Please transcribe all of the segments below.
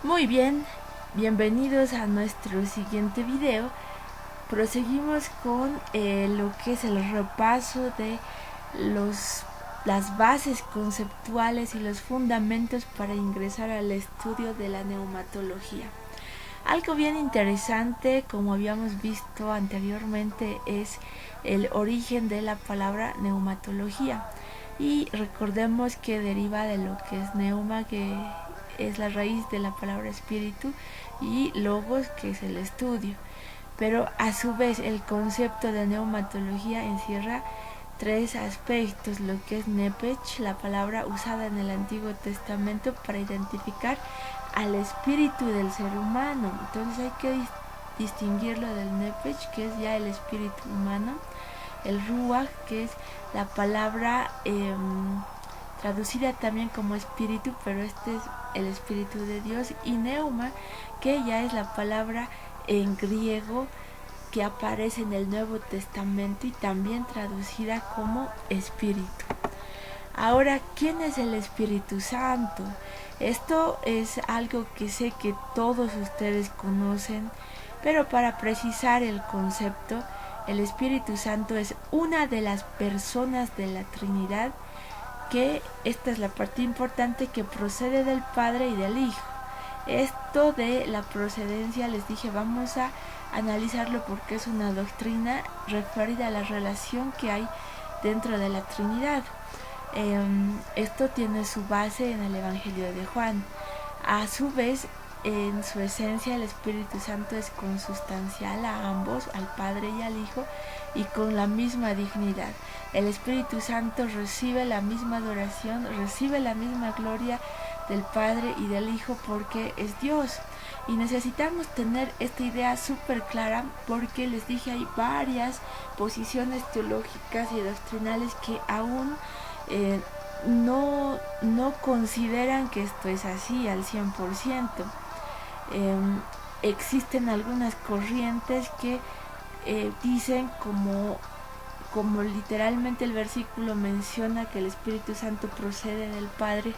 Muy bien, bienvenidos a nuestro siguiente video. Proseguimos con lo que es el repaso de las bases conceptuales y los fundamentos para ingresar al estudio de la neumatología. Algo bien interesante, como habíamos visto anteriormente, es el origen de la palabra neumatología. Y recordemos que deriva de lo que es neuma, que es la raíz de la palabra espíritu, y logos, que es el estudio. Pero a su vez el concepto de neumatología encierra tres aspectos: lo que es nepech, la palabra usada en el Antiguo Testamento para identificar al espíritu del ser humano. Entonces hay que distinguirlo del nepech, que es ya el espíritu humano; el ruach, que es la palabra traducida también como espíritu, pero este es el espíritu de Dios; y neuma, que ya es la palabra en griego que aparece en el Nuevo Testamento y también traducida como espíritu. Ahora, ¿quién es el Espíritu Santo? Esto es algo que sé que todos ustedes conocen, pero para precisar el concepto, el Espíritu Santo es una de las personas de la Trinidad, que esta es la parte importante, que procede del Padre y del Hijo. Esto de la procedencia, les dije, vamos a analizarlo porque es una doctrina referida a la relación que hay dentro de la Trinidad. Esto tiene su base en el Evangelio de Juan. A su vez, en su esencia, el Espíritu Santo es consustancial a ambos, al Padre y al Hijo, y con la misma dignidad. El Espíritu Santo recibe la misma adoración, recibe la misma gloria del Padre y del Hijo, porque es Dios. Y necesitamos tener esta idea súper clara, porque les dije, hay varias posiciones teológicas y doctrinales que aún no consideran que esto es así al 100%. Existen algunas corrientes que dicen, como literalmente el versículo menciona, que el Espíritu Santo procede del Padre,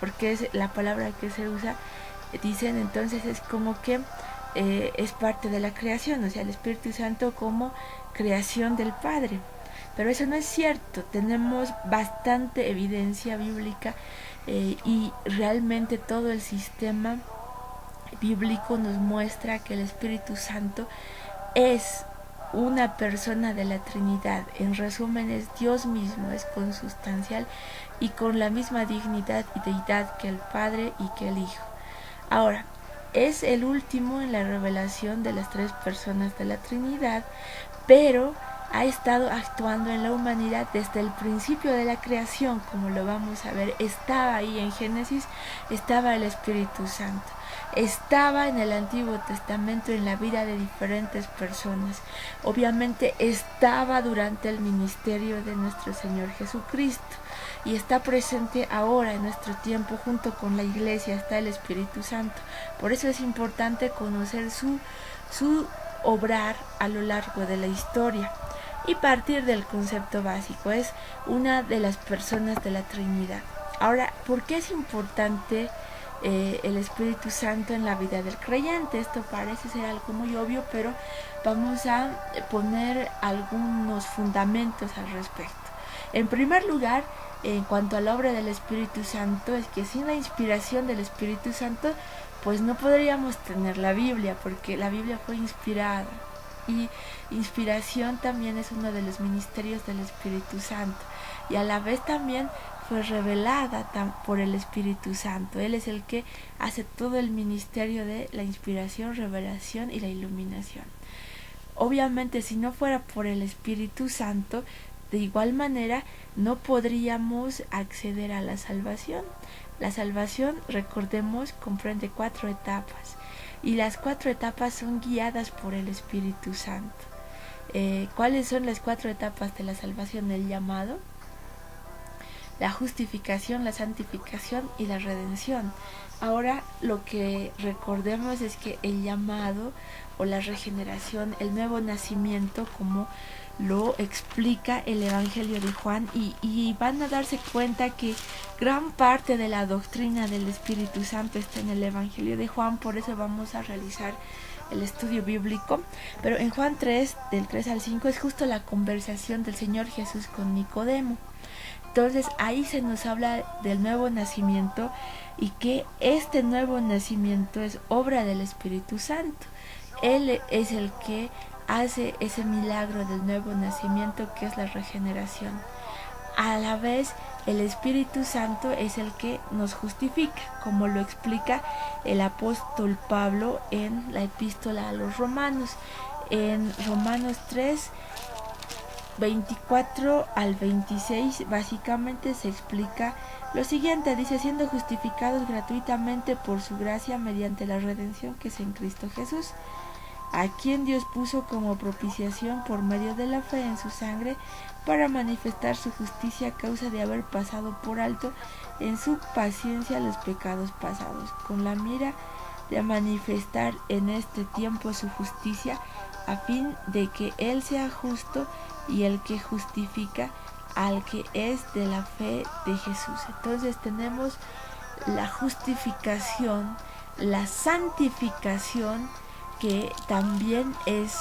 porque es la palabra que se usa. Dicen entonces es como que es parte de la creación, o sea, el Espíritu Santo como creación del Padre. Pero eso no es cierto. Tenemos bastante evidencia bíblica, y realmente todo el sistema bíblico nos muestra que el Espíritu Santo es una persona de la Trinidad. En resumen, es Dios mismo, es consustancial y con la misma dignidad y deidad que el Padre y que el Hijo. Ahora, es el último en la revelación de las tres personas de la Trinidad, pero ha estado actuando en la humanidad desde el principio de la creación, como lo vamos a ver. Estaba ahí en Génesis, estaba el Espíritu Santo. Estaba en el Antiguo Testamento en la vida de diferentes personas. Obviamente estaba durante el ministerio de nuestro Señor Jesucristo, y está presente ahora en nuestro tiempo junto con la Iglesia. Está el Espíritu Santo. Por eso es importante conocer su obrar a lo largo de la historia y partir del concepto básico. Es una de las personas de la Trinidad. Ahora, ¿por qué es importante el Espíritu Santo en la vida del creyente? Esto parece ser algo muy obvio, pero vamos a poner algunos fundamentos al respecto. En primer lugar, en cuanto a la obra del Espíritu Santo, es que sin la inspiración del Espíritu Santo, pues no podríamos tener la Biblia, porque la Biblia fue inspirada. Y inspiración también es uno de los ministerios del Espíritu Santo, y a la vez también fue revelada por el Espíritu Santo. Él es el que hace todo el ministerio de la inspiración, revelación y la iluminación. Obviamente, si no fuera por el Espíritu Santo, de igual manera no podríamos acceder a la salvación. La salvación, recordemos, comprende 4 etapas, y las 4 etapas son guiadas por el Espíritu Santo. ¿Cuáles son las 4 etapas de la salvación? El llamado, la justificación, la santificación y la redención. Ahora, lo que recordemos es que el llamado o la regeneración, el nuevo nacimiento, como lo explica el Evangelio de Juan y van a darse cuenta que gran parte de la doctrina del Espíritu Santo está en el Evangelio de Juan. Por eso vamos a realizar el estudio bíblico. Pero en Juan 3, del 3 al 5, es justo la conversación del Señor Jesús con Nicodemo. Entonces ahí se nos habla del nuevo nacimiento y que este nuevo nacimiento es obra del Espíritu Santo. Él es el que hace ese milagro del nuevo nacimiento, que es la regeneración. A la vez, el Espíritu Santo es el que nos justifica, como lo explica el apóstol Pablo en la epístola a los Romanos. En Romanos 3, 24 al 26 básicamente se explica lo siguiente. Dice: siendo justificados gratuitamente por su gracia mediante la redención que es en Cristo Jesús, a quien Dios puso como propiciación por medio de la fe en su sangre, para manifestar su justicia a causa de haber pasado por alto en su paciencia los pecados pasados, con la mira de manifestar en este tiempo su justicia, a fin de que Él sea justo y el que justifica al que es de la fe de Jesús. Entonces tenemos la justificación, la santificación, que también es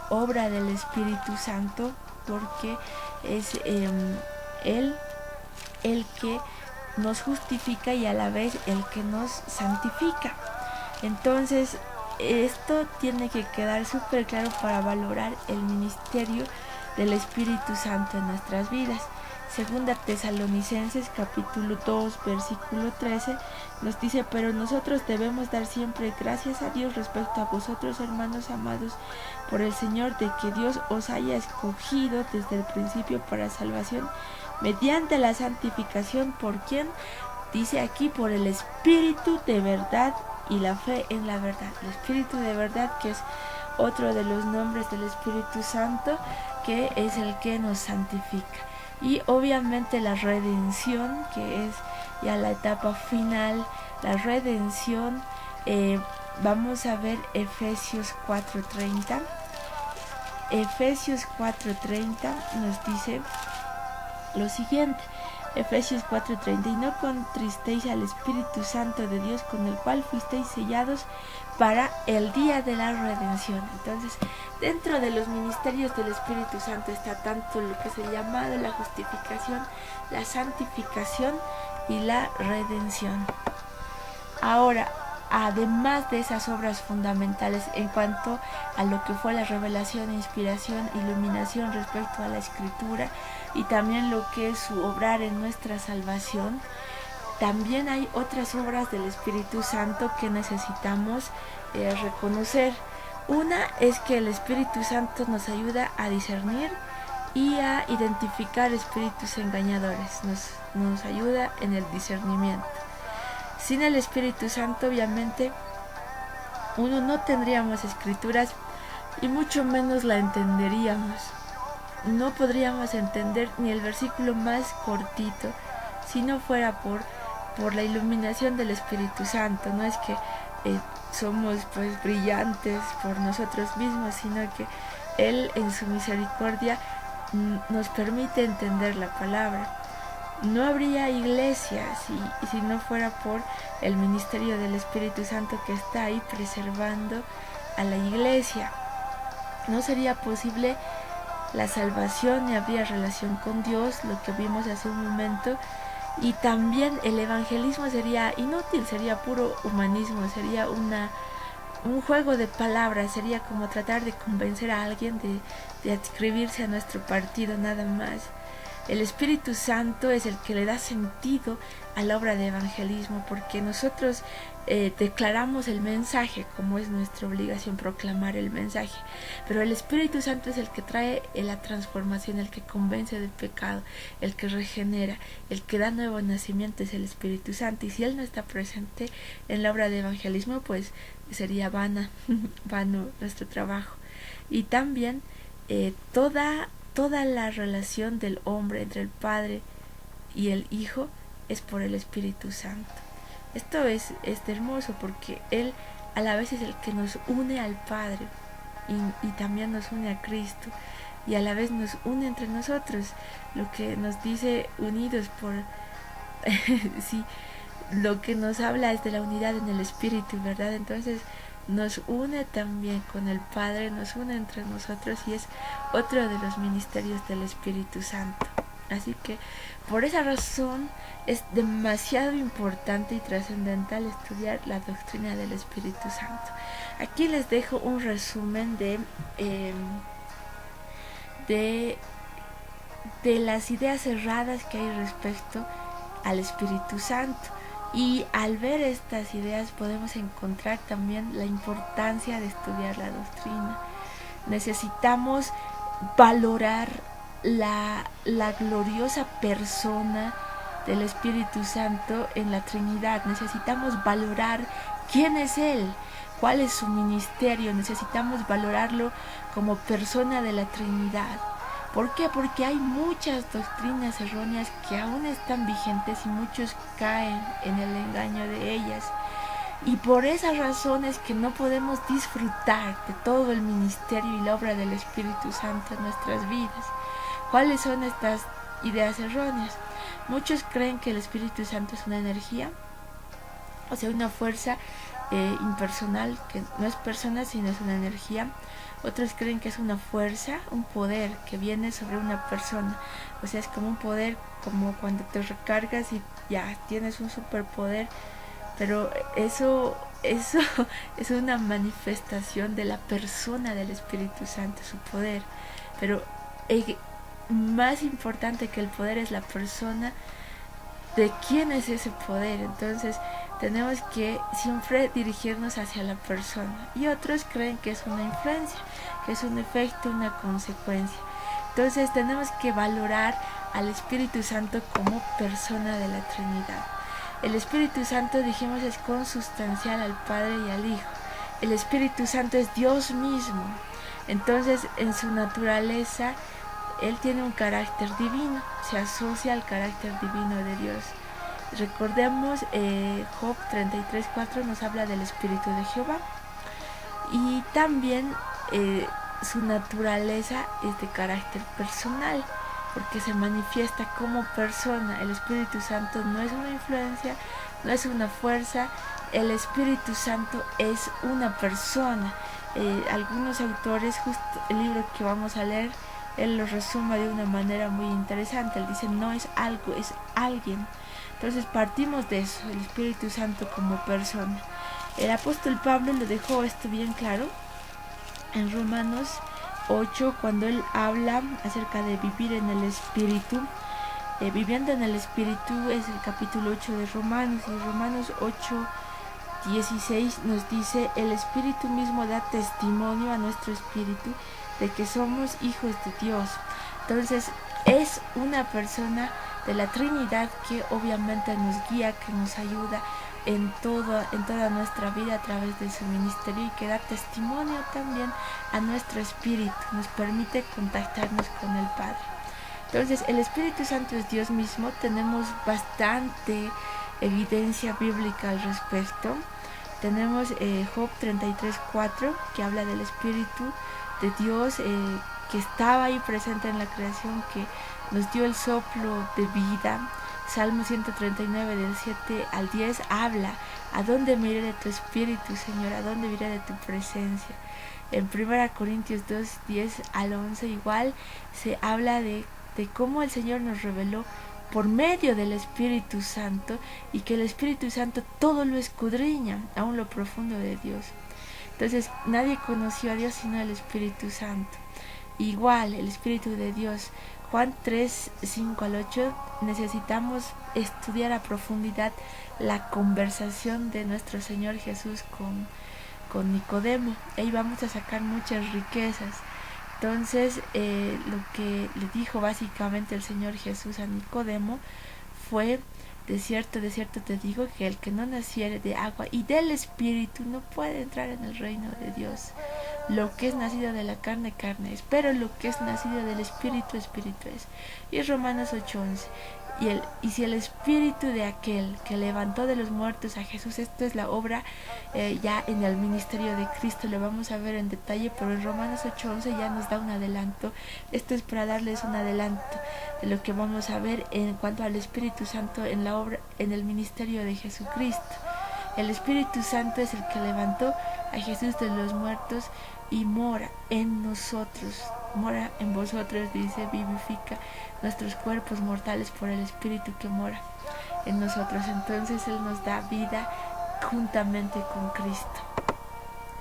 obra del Espíritu Santo, porque es Él el que nos justifica y a la vez el que nos santifica. Entonces esto tiene que quedar súper claro para valorar el ministerio del Espíritu Santo en nuestras vidas. Segunda Tesalonicenses capítulo 2 versículo 13 nos dice: pero nosotros debemos dar siempre gracias a Dios respecto a vosotros, hermanos amados por el Señor, de que Dios os haya escogido desde el principio para salvación mediante la santificación, por quien, dice aquí, por el Espíritu de verdad y la fe en la verdad. El Espíritu de verdad, que es otro de los nombres del Espíritu Santo, que es el que nos santifica. Y obviamente la redención, que es ya la etapa final, la redención. Vamos a ver Efesios 4:30. Efesios 4:30 nos dice lo siguiente. Efesios 4:30: y no contristéis al Espíritu Santo de Dios, con el cual fuisteis sellados para el día de la redención. Entonces, dentro de los ministerios del Espíritu Santo está tanto lo que es el llamado, la justificación, la santificación y la redención. Ahora, además de esas obras fundamentales en cuanto a lo que fue la revelación, inspiración, iluminación respecto a la Escritura, y también lo que es su obrar en nuestra salvación, también hay otras obras del Espíritu Santo que necesitamos reconocer. Una es que el Espíritu Santo nos ayuda a discernir y a identificar espíritus engañadores, nos ayuda en el discernimiento. Sin el Espíritu Santo, obviamente, uno no tendríamos escrituras y mucho menos la entenderíamos. No podríamos entender ni el versículo más cortito si no fuera por la iluminación del Espíritu Santo. No es que somos pues brillantes por nosotros mismos, sino que Él en su misericordia nos permite entender la palabra. No habría iglesia si no fuera por el ministerio del Espíritu Santo que está ahí preservando a la iglesia. No sería posible la salvación ni habría relación con Dios, lo que vimos hace un momento. Y también el evangelismo sería inútil, sería puro humanismo, sería un juego de palabras, sería como tratar de convencer a alguien de adscribirse a nuestro partido nada más. El Espíritu Santo es el que le da sentido a la obra de evangelismo, porque nosotros declaramos el mensaje, como es nuestra obligación proclamar el mensaje, pero el Espíritu Santo es el que trae la transformación, el que convence del pecado, el que regenera, el que da nuevo nacimiento, es el Espíritu Santo. Y si Él no está presente en la obra de evangelismo, pues sería vano nuestro trabajo. Y también toda la relación del hombre entre el Padre y el Hijo es por el Espíritu Santo. Esto es hermoso, porque Él a la vez es el que nos une al Padre y también nos une a Cristo. y a la vez nos une entre nosotros, lo que nos dice unidos por sí, lo que nos habla es de la unidad en el espíritu, ¿verdad? Entonces nos une también con el Padre, nos une entre nosotros y es otro de los ministerios del Espíritu Santo. Así que por esa razón es demasiado importante y trascendental estudiar la doctrina del Espíritu Santo. Aquí les dejo un resumen de las ideas erradas que hay respecto al Espíritu Santo. Y al ver estas ideas podemos encontrar también la importancia de estudiar la doctrina. Necesitamos valorar la gloriosa persona del Espíritu Santo en la Trinidad. Necesitamos valorar quién es Él, cuál es su ministerio. Necesitamos valorarlo como persona de la Trinidad. ¿Por qué? Porque hay muchas doctrinas erróneas que aún están vigentes y muchos caen en el engaño de ellas. Y por esas razones que no podemos disfrutar de todo el ministerio y la obra del Espíritu Santo en nuestras vidas. ¿Cuáles son estas ideas erróneas? Muchos creen que el Espíritu Santo es una energía, o sea, una fuerza impersonal, que no es persona sino es una energía. Otros creen que es una fuerza, un poder que viene sobre una persona. O sea, es como un poder, como cuando te recargas y ya tienes un superpoder. Pero eso es una manifestación de la persona del Espíritu Santo, su poder. Pero más importante que el poder es la persona de quién es ese poder. Entonces tenemos que siempre dirigirnos hacia la persona. Y otros creen que es una influencia, que es un efecto, una consecuencia. Entonces tenemos que valorar al Espíritu Santo como persona de la Trinidad. El Espíritu Santo, dijimos, es consustancial al Padre y al Hijo. El Espíritu Santo es Dios mismo. Entonces, en su naturaleza, Él tiene un carácter divino, se asocia al carácter divino de Dios. Recordemos, Job 33:4 nos habla del Espíritu de Jehová. Y también su naturaleza es de carácter personal, porque se manifiesta como persona. El Espíritu Santo no es una influencia, no es una fuerza. El Espíritu Santo es una persona. Algunos autores, justo el libro que vamos a leer, él lo resume de una manera muy interesante. Él dice, no es algo, es alguien. Entonces partimos de eso, el Espíritu Santo como persona. El apóstol Pablo lo dejó esto bien claro en Romanos 8, cuando él habla acerca de vivir en el Espíritu. Viviendo en el Espíritu es el capítulo 8 de Romanos, y Romanos 8:16 nos dice, el Espíritu mismo da testimonio a nuestro espíritu de que somos hijos de Dios. Entonces es una persona de la Trinidad que obviamente nos guía, que nos ayuda en toda nuestra vida a través de su ministerio, y que da testimonio también a nuestro espíritu, nos permite contactarnos con el Padre. Entonces el Espíritu Santo es Dios mismo. Tenemos bastante evidencia bíblica al respecto. Tenemos Job 33:4 que habla del Espíritu de Dios que estaba ahí presente en la creación, que nos dio el soplo de vida. Salmo 139 del 7 al 10 habla, ¿a dónde me iré de tu espíritu, Señor? ¿A dónde me iré de tu presencia? En 1 Corintios 2, 10 al 11 igual se habla de cómo el Señor nos reveló por medio del Espíritu Santo, y que el Espíritu Santo todo lo escudriña, aún lo profundo de Dios. Entonces nadie conoció a Dios sino el Espíritu Santo. Igual el Espíritu de Dios. Juan 3, 5 al 8, necesitamos estudiar a profundidad la conversación de nuestro Señor Jesús con Nicodemo. Ahí vamos a sacar muchas riquezas. Entonces, lo que le dijo básicamente el Señor Jesús a Nicodemo fue, de cierto te digo, que el que no naciere de agua y del Espíritu no puede entrar en el reino de Dios. Lo que es nacido de la carne, carne es, pero lo que es nacido del Espíritu, Espíritu es. Y Romanos 8:11. Y si el espíritu de aquel que levantó de los muertos a Jesús, esto es la obra ya en el ministerio de Cristo, lo vamos a ver en detalle, pero en Romanos 8:11 ya nos da un adelanto. Esto es para darles un adelanto de lo que vamos a ver en cuanto al Espíritu Santo en la obra, en el ministerio de Jesucristo. El Espíritu Santo es el que levantó a Jesús de los muertos y mora en nosotros, mora en vosotros, dice, vivifica nuestros cuerpos mortales por el Espíritu que mora en nosotros. Entonces Él nos da vida juntamente con Cristo.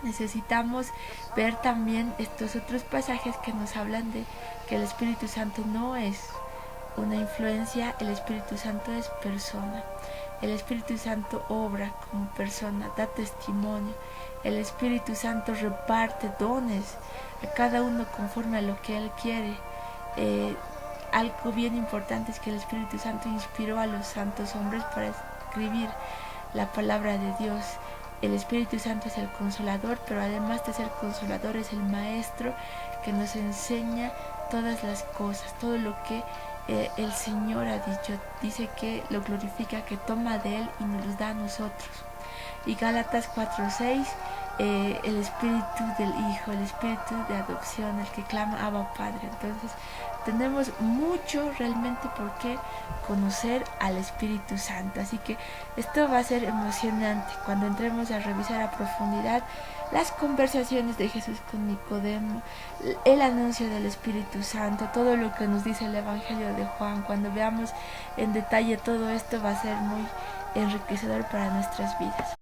Necesitamos ver también estos otros pasajes que nos hablan de que el Espíritu Santo no es una influencia, el Espíritu Santo es persona. El Espíritu Santo obra como persona, da testimonio. El Espíritu Santo reparte dones a cada uno conforme a lo que Él quiere. Algo bien importante es que el Espíritu Santo inspiró a los santos hombres para escribir la palabra de Dios. El Espíritu Santo es el consolador, pero además de ser consolador es el maestro que nos enseña todas las cosas, todo lo que el Señor ha dicho. Dice que lo glorifica, que toma de Él y nos lo da a nosotros. Y Gálatas 4:6, el Espíritu del Hijo, el Espíritu de adopción, el que clama Abba Padre. Entonces tenemos mucho realmente por qué conocer al Espíritu Santo, así que esto va a ser emocionante cuando entremos a revisar a profundidad las conversaciones de Jesús con Nicodemo, el anuncio del Espíritu Santo, todo lo que nos dice el Evangelio de Juan. Cuando veamos en detalle todo esto va a ser muy enriquecedor para nuestras vidas.